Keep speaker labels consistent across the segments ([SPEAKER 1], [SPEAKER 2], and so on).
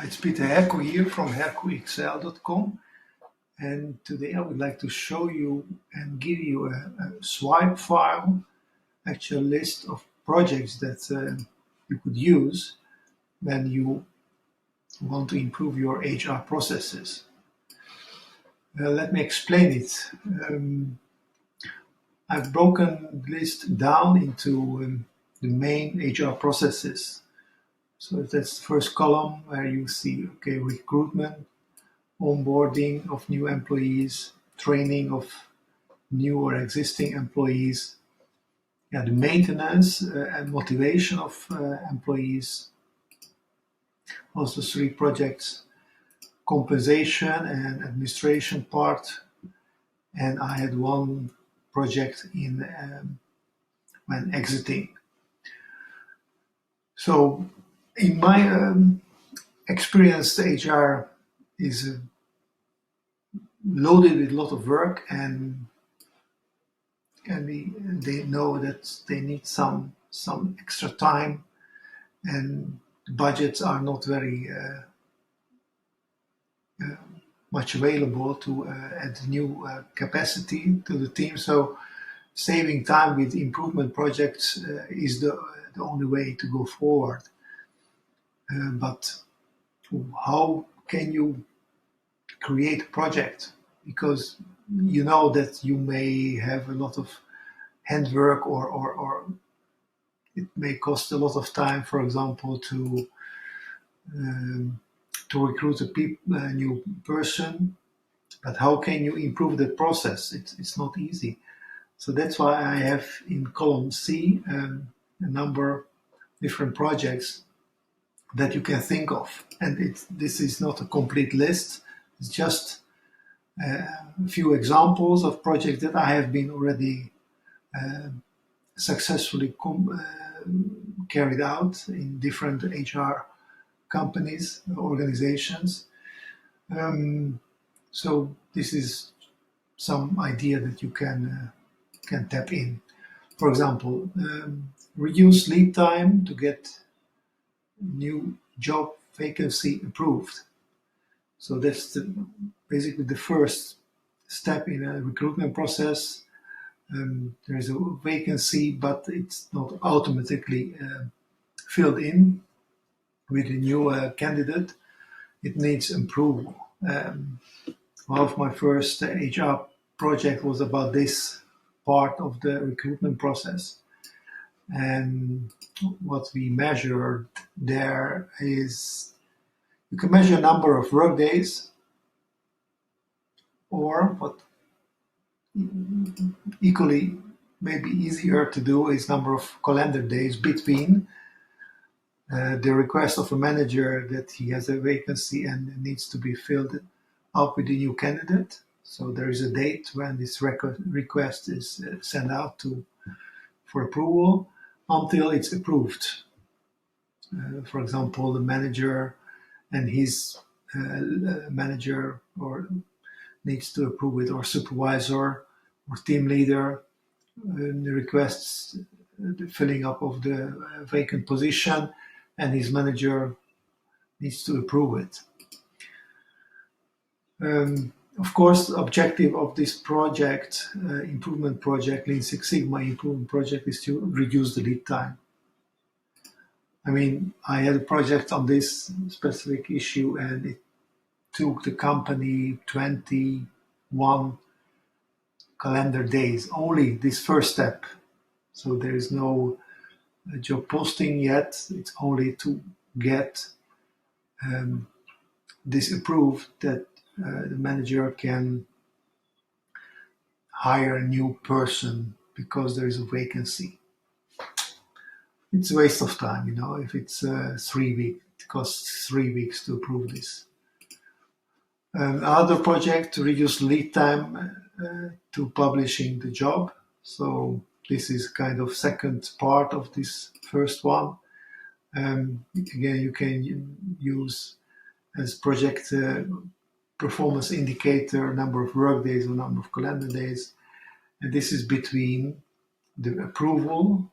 [SPEAKER 1] It's Peter Herku here from herkuexcel.com, and today I would like to show you and give you a swipe file, actual list of projects that you could use when you want to improve your HR processes. Let me explain it. I've broken the list down into the main HR processes. So that's the first column where you see, recruitment, onboarding of new employees, training of new or existing employees, the maintenance and motivation of employees, also 3 projects, compensation and administration part, and I had 1 project in when exiting. So in my experience, the HR is loaded with a lot of work, and they know that they need some extra time, and budgets are not very much available to add new capacity to the team. So saving time with improvement projects is the only way to go forward. But how can you create a project? Because you know that you may have a lot of handwork, or it may cost a lot of time, for example, to recruit a new person. But how can you improve the process? It's not easy. So that's why I have in column C a number of different projects that you can think of. And this is not a complete list. It's just a few examples of projects that I have been already successfully carried out in different HR companies, organizations. So this is some idea that you can tap in. For example, reduce lead time to get new job vacancy approved. So that's basically the first step in a recruitment process. There is a vacancy, but it's not automatically filled in with a new candidate. It needs approval. One of my first HR project was about this part of the recruitment process. And what we measured there is, you can measure number of work days, or what equally maybe easier to do is number of calendar days between the request of a manager that he has a vacancy and it needs to be filled up with a new candidate. So there is a date when this request is sent out for approval until it's approved. For example, the manager and his manager or needs to approve it, or supervisor or team leader requests the filling up of the vacant position, and his manager needs to approve it. Of course, the objective of this project, improvement project, Lean Six Sigma improvement project, is to reduce the lead time. I mean, I had a project on this specific issue, and it took the company 21 calendar days, only this first step. So there is no job posting yet. It's only to get this approved that the manager can hire a new person because there is a vacancy. It's a waste of time, if it's 3 weeks, it costs 3 weeks to approve this. Another project to reduce lead time to publishing the job. So this is kind of second part of this first one. Again, you can use as project performance indicator number of work days or number of calendar days. And this is between the approval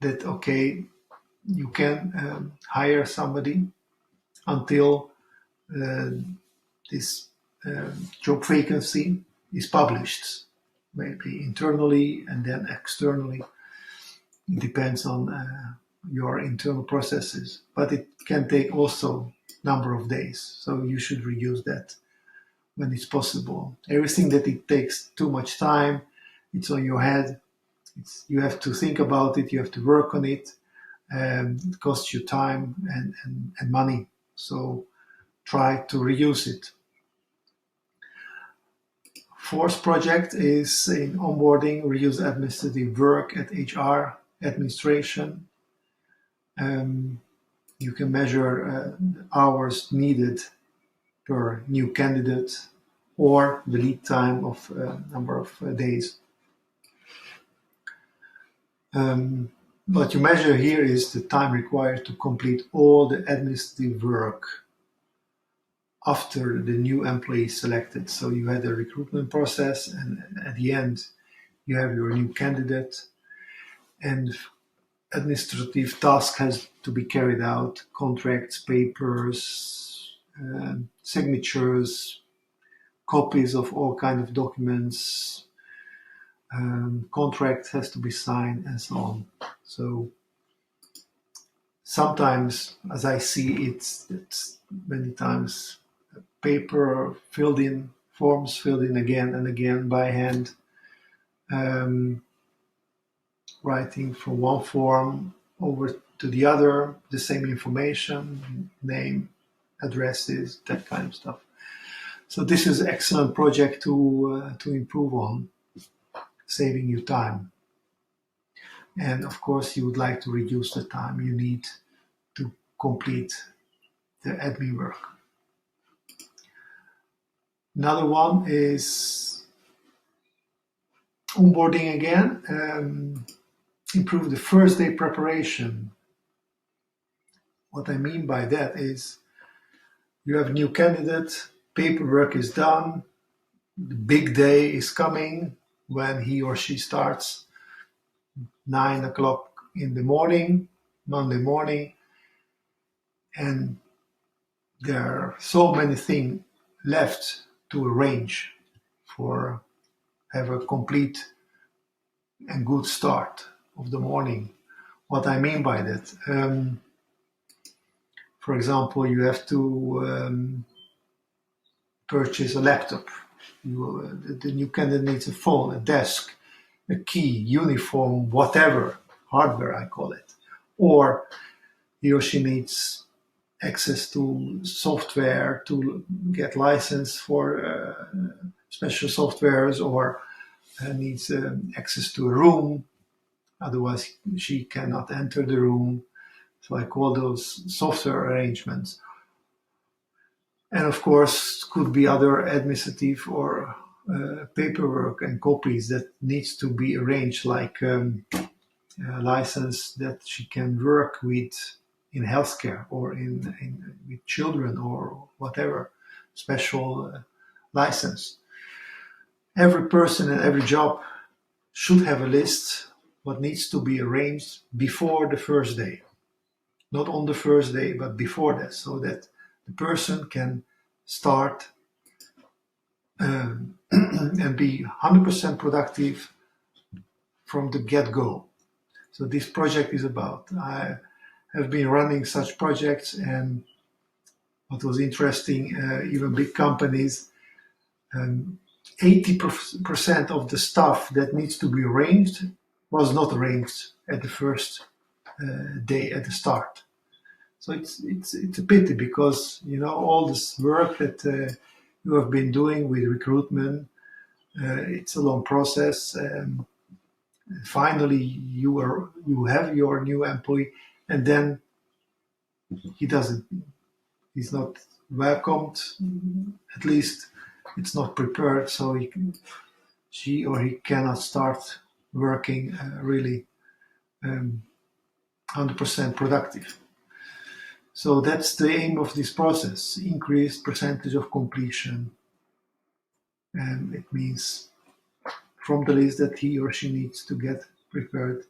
[SPEAKER 1] that, you can hire somebody until this job vacancy is published, maybe internally and then externally. It depends on your internal processes, but it can take also number of days. So you should reduce that when it's possible. Everything that it takes too much time, it's on your head. You have to think about it. You have to work on it. It costs you time and money. So try to reduce it. Fourth project is in onboarding, reduce administrative work at HR administration. You can measure hours needed per new candidate or the lead time of number of days. What you measure here is the time required to complete all the administrative work after the new employee is selected. So you had a recruitment process, and at the end you have your new candidate, and administrative task has to be carried out: contracts, papers, signatures, copies of all kinds of documents, contract has to be signed, and so on. So sometimes, as I see it's many times paper filled in, forms filled in again and again by hand, writing from one form over to the other, the same information, name, addresses, that kind of stuff. So this is an excellent project to improve on, saving you time. And of course, you would like to reduce the time you need to complete the admin work. Another one is onboarding again. Improve the first day preparation. What I mean by that is you have a new candidate, paperwork is done, the big day is coming when he or she starts 9 o'clock in the morning, Monday morning, and there are so many things left to arrange for have a complete and good start of the morning. What I mean by that, for example, you have to purchase a laptop. The new candidate needs a phone, a desk, a key, uniform, whatever, hardware I call it. Or he or she needs access to software to get license for special softwares, or needs access to a room. Otherwise, she cannot enter the room. So I call those software arrangements. And of course, could be other administrative or paperwork and copies that needs to be arranged, like a license that she can work with in healthcare or with children or whatever, special license. Every person and every job should have a list what needs to be arranged before the first day. Not on the first day, but before that, so that the person can start and be 100% productive from the get-go. So this project is about. I have been running such projects, and what was interesting, even big companies, 80% of the stuff that needs to be arranged was not arranged at the first day at the start. So it's a pity, because all this work that you have been doing with recruitment, it's a long process. Finally, you have your new employee, and then he's not welcomed. At least it's not prepared, so she or he cannot start working really 100% productive. So that's the aim of this process: increased percentage of completion. And it means from the list that he or she needs to get prepared,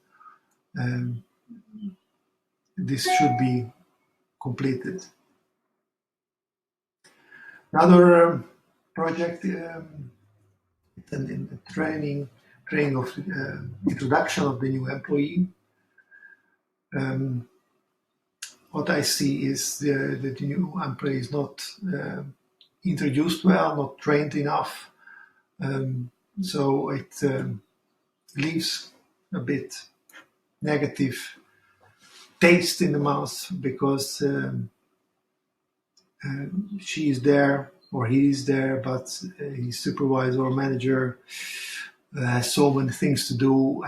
[SPEAKER 1] this should be completed. Another project in training of introduction of the new employee. Um, what I see is the new employee is not introduced well, not trained enough, so it leaves a bit negative taste in the mouth because she is there or he is there, but his supervisor or manager has so many things to do.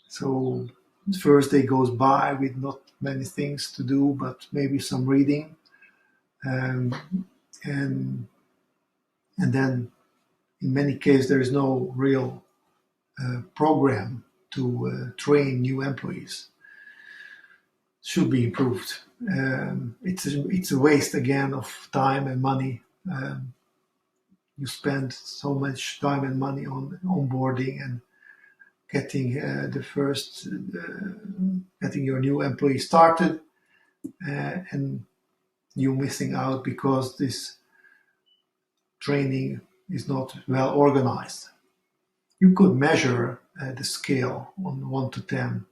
[SPEAKER 1] So the first day goes by with not many things to do, but maybe some reading, um, and then in many cases there is no real program to train new employees. Should be improved. It's a waste again of time and money. You spend so much time and money on onboarding and getting getting your new employee started, and you missing out because this training is not well organized. You could measure the scale on 1 to 10.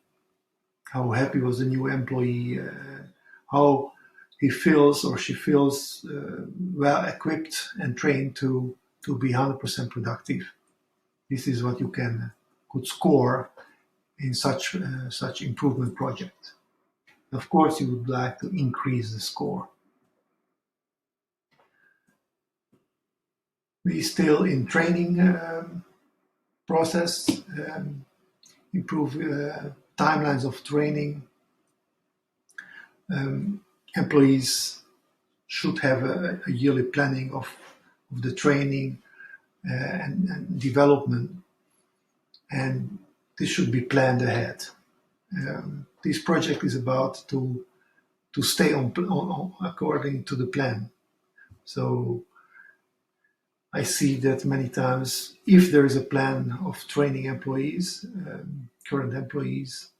[SPEAKER 1] How happy was the new employee? How he feels or she feels well equipped and trained to be 100% productive. This is what you could score in such improvement project. Of course, you would like to increase the score. We still in training process, improve timelines of training. Employees should have a yearly planning of the training and development, and this should be planned ahead. This project is about to stay on according to the plan. So I see that many times, if there is a plan of training employees, current employees,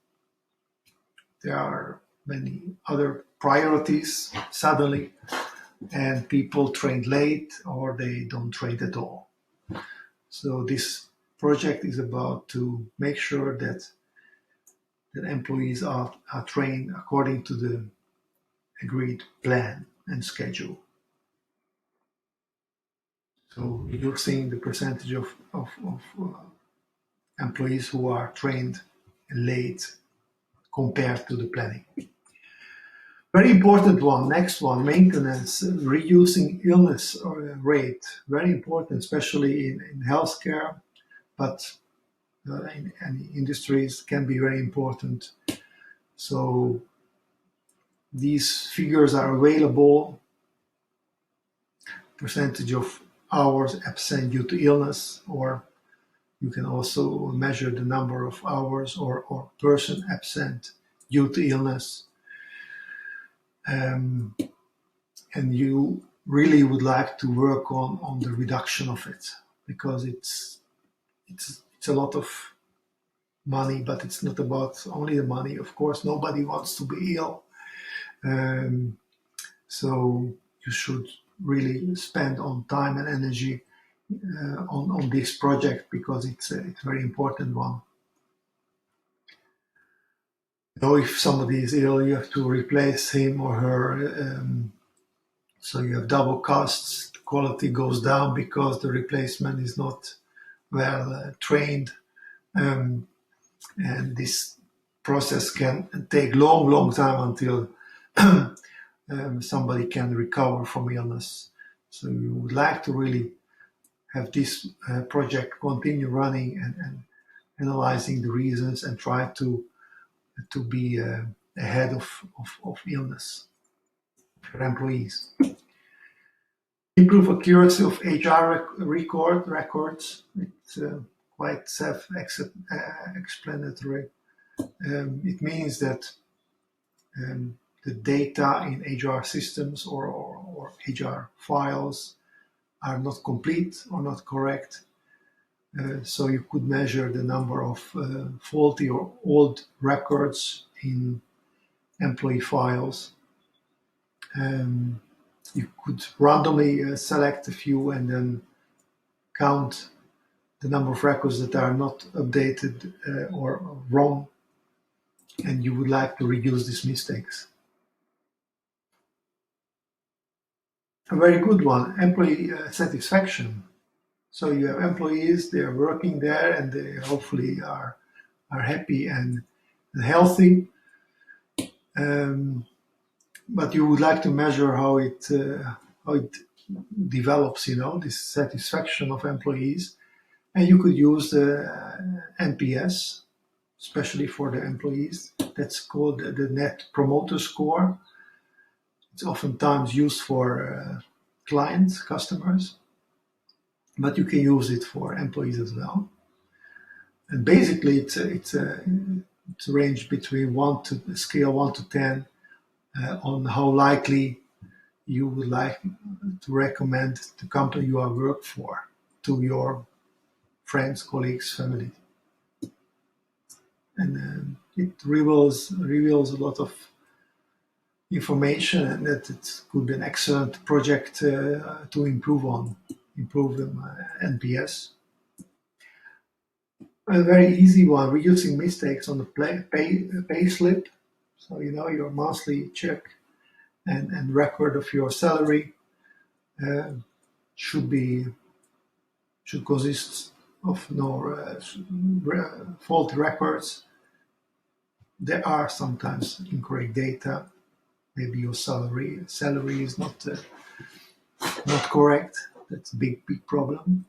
[SPEAKER 1] there are many other priorities suddenly, and people train late or they don't train at all. So this project is about to make sure that employees are trained according to the agreed plan and schedule. So reducing the percentage of employees who are trained late compared to the planning. Very important one, next one, maintenance, reducing illness rate. Very important, especially in healthcare, but in any industries can be very important. So these figures are available. Percentage of hours absent due to illness, or you can also measure the number of hours or person absent due to illness. And you really would like to work on the reduction of it, because it's a lot of money, but it's not about only the money. Of course, nobody wants to be ill. So you should really spend on time and energy on this project, because it's a very important one. If somebody is ill, you have to replace him or her. So you have double costs. The quality goes down because the replacement is not well trained. And this process can take long time until somebody can recover from illness. So you would like to really have this project continue running and analyzing the reasons and try to be ahead of illness for employees. Improve accuracy of HR records. It's quite self-explanatory. It means that the data in HR systems or HR files are not complete or not correct. So you could measure the number of faulty or old records in employee files. You could randomly select a few and then count the number of records that are not updated or wrong, and you would like to reduce these mistakes. A very good one, employee satisfaction. So you have employees, they are working there, and they hopefully are happy and healthy. But you would like to measure how it develops, this satisfaction of employees, and you could use the NPS, especially for the employees. That's called the Net Promoter Score. It's oftentimes used for clients, customers, but you can use it for employees as well. And basically, it's a range between scale 1 to 10 on how likely you would like to recommend the company you are work for to your friends, colleagues, family. And it reveals a lot of information, and that it could be an excellent project to improve NPS. A very easy one, reducing mistakes on the pay slip. So your monthly check and record of your salary should consist of no faulty records. There are sometimes incorrect data. Maybe your salary is not correct. That's a big problem.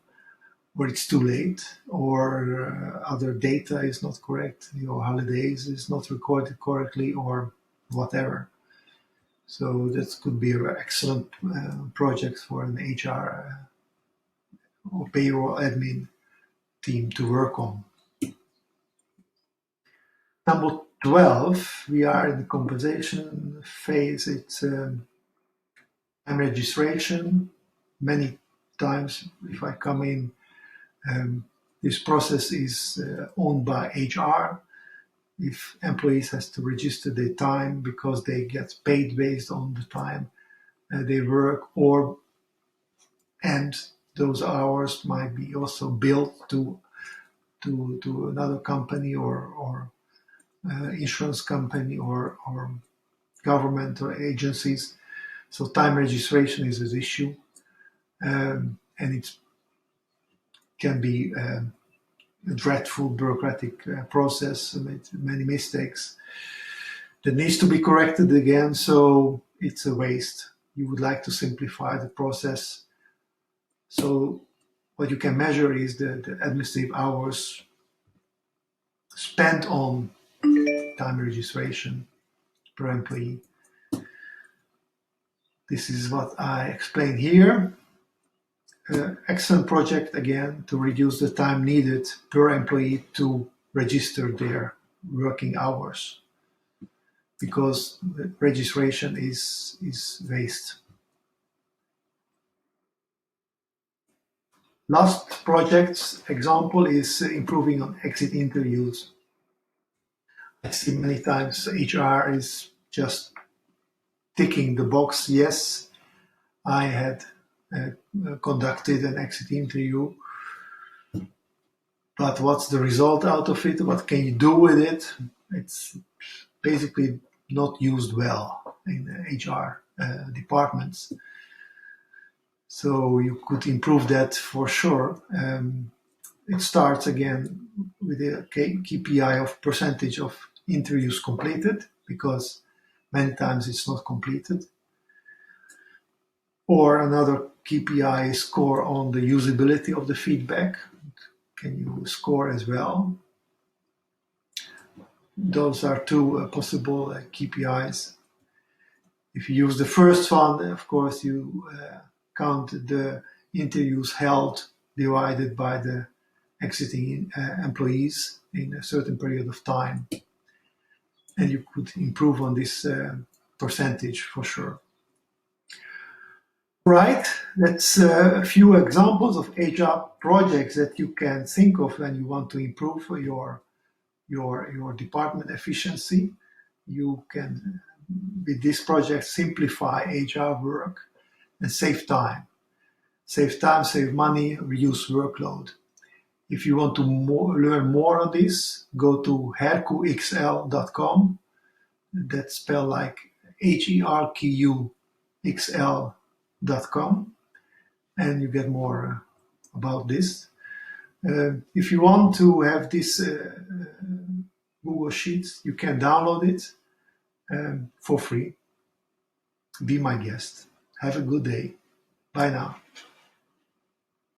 [SPEAKER 1] Or it's too late, or other data is not correct. Your holidays is not recorded correctly, or whatever. So that could be an excellent project for an HR or payroll admin team to work on. Number 12, we are in the compensation phase. It's time registration. Many times, if I come in, this process is owned by HR. If employees has to register their time because they get paid based on the time they work, and those hours might be also billed to another company or insurance company or government or agencies. So time registration is an issue, and it can be a dreadful bureaucratic process with many mistakes that needs to be corrected again. So it's a waste. You would like to simplify the process. So what you can measure is the administrative hours spent on time registration per employee. This is what I explain here. Excellent project, again, to reduce the time needed per employee to register their working hours, because the registration is waste. Last project's example is improving on exit interviews. I see many times HR is just ticking the box, yes, I had conducted an exit interview, but what's the result out of it? What can you do with it? It's basically not used well in HR departments. So you could improve that for sure. It starts again with a KPI of percentage of interviews completed, because many times it's not completed. Or another KPI is score on the usability of the feedback. Can you score as well? Those are two possible KPIs. If you use the first one, of course, you count the interviews held divided by the exiting employees in a certain period of time. And you could improve on this percentage for sure. Right, that's a few examples of HR projects that you can think of when you want to improve your department efficiency. You can, with this project, simplify HR work. and save time. Save time, save money, reduce workload. If you want to learn more on this, go to herkuxl.com. That's spelled like HERQXL.com, and you get more about this. If you want to have this Google Sheets, you can download it for free. Be my guest. Have a good day. Bye now.